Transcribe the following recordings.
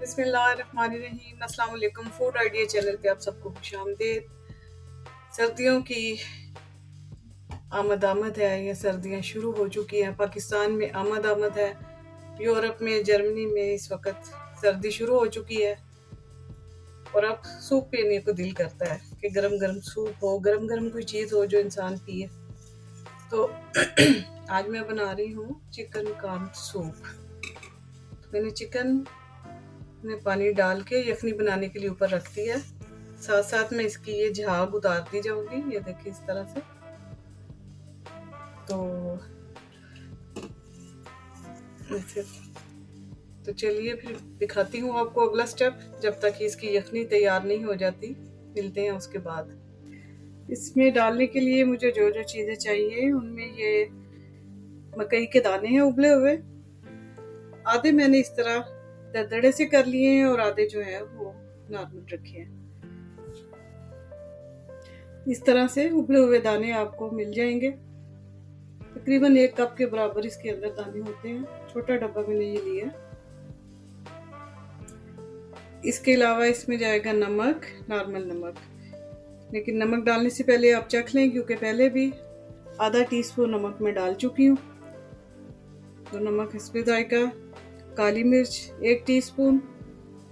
बिस्मिल्लाहिर्रहमानिर्रहीम। अस्सलाम वालेकुम। फूड आइडिया चैनल पे आप सबको खुशामदीद। सर्दियों की आमद है, ये सर्दियां शुरू हो चुकी हैं। पाकिस्तान में आमद है, यूरोप में, जर्मनी में इस वक्त सर्दी शुरू हो चुकी है और अब सूप पीने को दिल करता है कि गरम गरम सूप हो, गरम गरम कोई चीज़ हो जो इंसान पिए। तो आज मैं बना रही हूँ चिकन कॉर्न सूप। मैंने चिकन में पानी डाल के यखनी बनाने के लिए ऊपर रख दी है। साथ साथ में इसकी ये झाग उतारती जाऊंगी, ये देखिए इस तरह से। तो चलिए फिर दिखाती हूँ आपको अगला स्टेप। जब तक इसकी यखनी तैयार नहीं हो जाती, मिलते हैं उसके बाद। इसमें डालने के लिए मुझे जो जो चीज़ें चाहिए, उनमें ये मकई के दाने हैं उबले हुए। आधे मैंने इस तरह दरदरे से कर लिए हैं और आधे जो है वो नॉर्मल रखे हैं। इस तरह से उबले हुए दाने आपको मिल जाएंगे। तकरीबन 1 कप के बराबर इसके अंदर दाने होते हैं। छोटा डब्बा मैंने ये लिया। इसके अलावा इसमें जाएगा नमक, नॉर्मल नमक। लेकिन नमक डालने से पहले आप चख लें, क्योंकि पहले भी आधा टीस्पून नमक मैं डाल चुकी हूँ। तो नमक इस पे जाएगा। काली मिर्च 1 टीस्पून।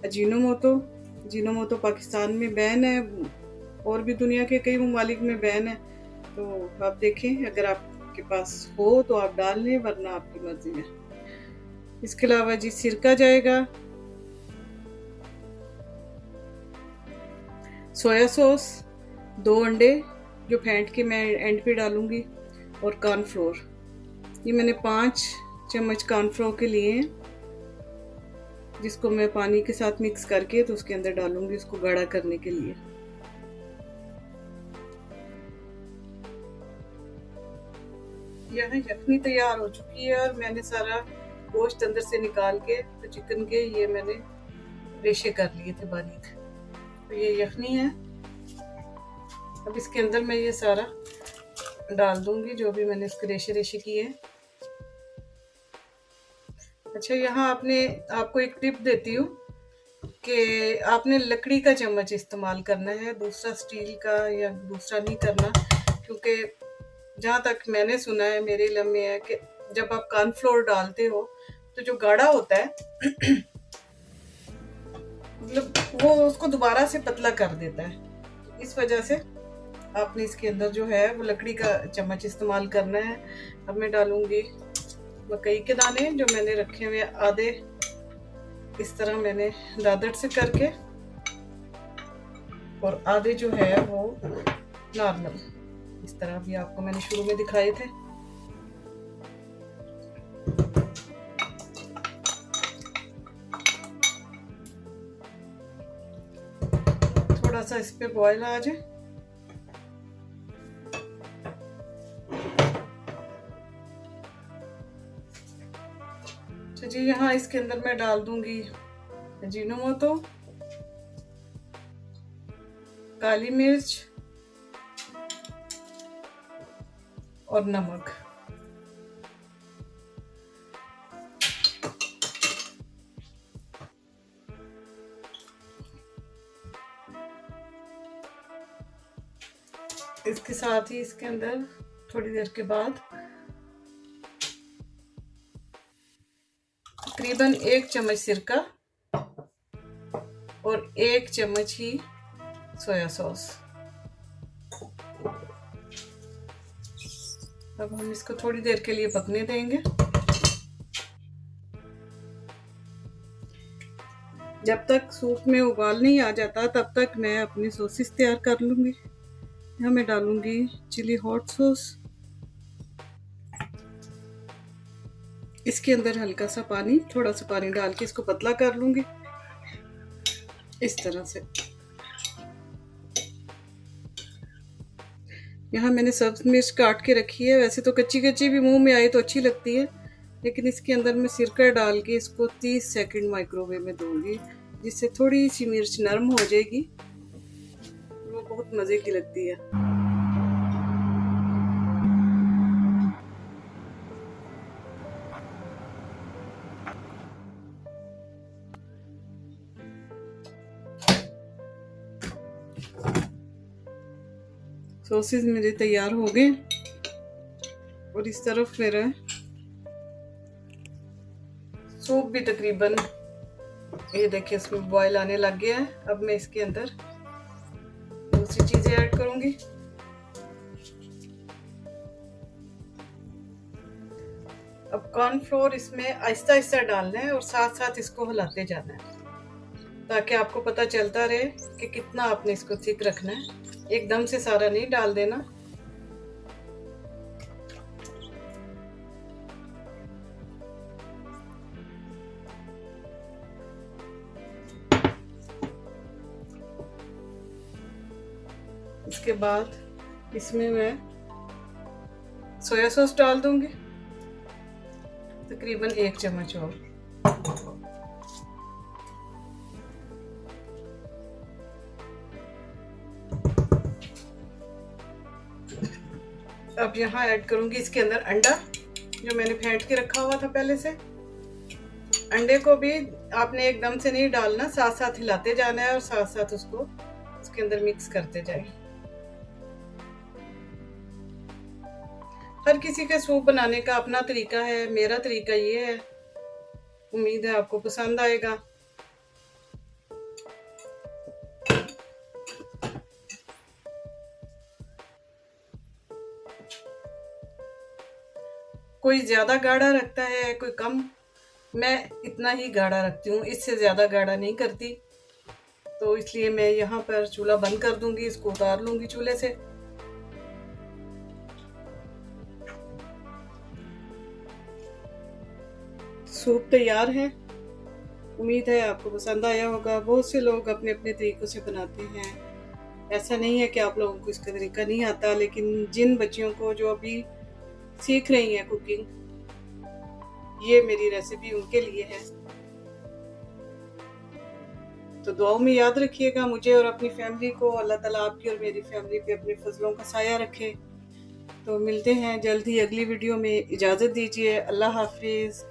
अजीनोमोटो पाकिस्तान में बैन है और भी दुनिया के कई ममालिक में बैन है। तो आप देखें, अगर आपके पास हो तो आप डाल लें, वरना आपकी मर्जी है। इसके अलावा जी सिरका जाएगा, सोया सॉस, 2 अंडे जो फेंट के मैं एंड पे डालूंगी, और कॉर्नफ्लोर। ये मैंने 5 चम्मच कॉर्नफ्लोर के लिए हैं, जिसको मैं पानी के साथ मिक्स करके तो उसके अंदर डालूंगी, उसको गाढ़ा करने के लिए। यहाँ यखनी तैयार हो चुकी है और मैंने सारा गोश्त अंदर से निकाल के, तो चिकन के ये मैंने रेशे कर लिए थे बारीक। तो ये यखनी है। अब इसके अंदर मैं ये सारा डाल दूंगी, जो भी मैंने इसके रेशे रेशे किए हैं। अच्छा, यहाँ आपको एक टिप देती हूँ कि आपने लकड़ी का चम्मच इस्तेमाल करना है, दूसरा स्टील का या दूसरा नहीं करना। क्योंकि जहाँ तक मैंने सुना है, मेरे इल्म में है कि जब आप कॉर्नफ्लोर डालते हो तो जो गाढ़ा होता है मतलब वो उसको दोबारा से पतला कर देता है। इस वजह से आपने इसके अंदर जो है वो लकड़ी का चम्मच इस्तेमाल करना है। अब मैं डालूंगी मकई के दाने जो मैंने रखे हुए आधे, इस तरह मैंने दादड़ से करके, और आधे जो है वो नॉर्मल, इस तरह भी आपको मैंने शुरू में दिखाए थे। थोड़ा सा इस पे बॉयल आ जाए। जी यहाँ इसके अंदर मैं डाल दूंगी अजीनोमोटो, काली मिर्च और नमक। इसके साथ ही इसके अंदर थोड़ी देर के बाद तकरीबन 1 चम्मच सिरका और 1 चम्मच ही सोया सॉस। अब हम इसको थोड़ी देर के लिए पकने देंगे। जब तक सूप में उबाल नहीं आ जाता, तब तक मैं अपनी सॉसेस तैयार कर लूंगी। यहाँ मैं डालूंगी चिली हॉट सॉस। इसके अंदर हल्का सा पानी, थोड़ा सा पानी डाल के इसको पतला कर लूंगी, इस तरह से। यहाँ मैंने सब्ज मिर्च काट के रखी है। वैसे तो कच्ची कच्ची भी मुंह में आए तो अच्छी लगती है, लेकिन इसके अंदर मैं सिरका डाल के इसको 30 सेकंड माइक्रोवेव में दूंगी, जिससे थोड़ी सी मिर्च नरम हो जाएगी। वो बहुत मज़े की लगती है। सॉसेज मेरे तैयार हो गए और इस तरफ मेरा सूप भी तकरीबन, ये देखिए इसमें बॉयल आने लग गया है। अब मैं इसके अंदर दूसरी चीजें ऐड करूंगी। अब कॉर्नफ्लोर इसमें आहिस्ता आहिस्ता डालना है और साथ साथ इसको हिलाते जाना है ताकि आपको पता चलता रहे कि कितना आपने इसको थिक रखना है। एकदम से सारा नहीं डाल देना। इसके बाद इसमें मैं सोया सॉस डाल दूंगी, तकरीबन 1 चम्मच और। अब यहाँ ऐड करूंगी इसके अंदर अंडा जो मैंने फेंट के रखा हुआ था पहले से। अंडे को भी आपने एकदम से नहीं डालना, साथ साथ हिलाते जाना है और साथ साथ उसको उसके अंदर मिक्स करते जाए। हर किसी के सूप बनाने का अपना तरीका है, मेरा तरीका ये है। उम्मीद है आपको पसंद आएगा। कोई ज्यादा गाढ़ा रखता है, कोई कम। मैं इतना ही गाढ़ा रखती हूँ, इससे ज्यादा गाढ़ा नहीं करती। तो इसलिए मैं यहाँ पर चूल्हा बंद कर दूंगी, इसको उतार लूंगी चूल्हे से। सूप तैयार है। उम्मीद है आपको पसंद आया होगा। बहुत से लोग अपने अपने तरीकों से बनाते हैं, ऐसा नहीं है कि आप लोगों को इसका तरीका नहीं आता। लेकिन जिन बच्चियों को जो अभी सीख रही हैं कुकिंग, ये मेरी रेसिपी उनके लिए है। तो दुआओं में याद रखिएगा मुझे और अपनी फैमिली को। अल्लाह ताला आपकी और मेरी फैमिली पे अपने फजलों का साया रखे। तो मिलते हैं जल्द ही अगली वीडियो में। इजाज़त दीजिए। अल्लाह हाफिज़।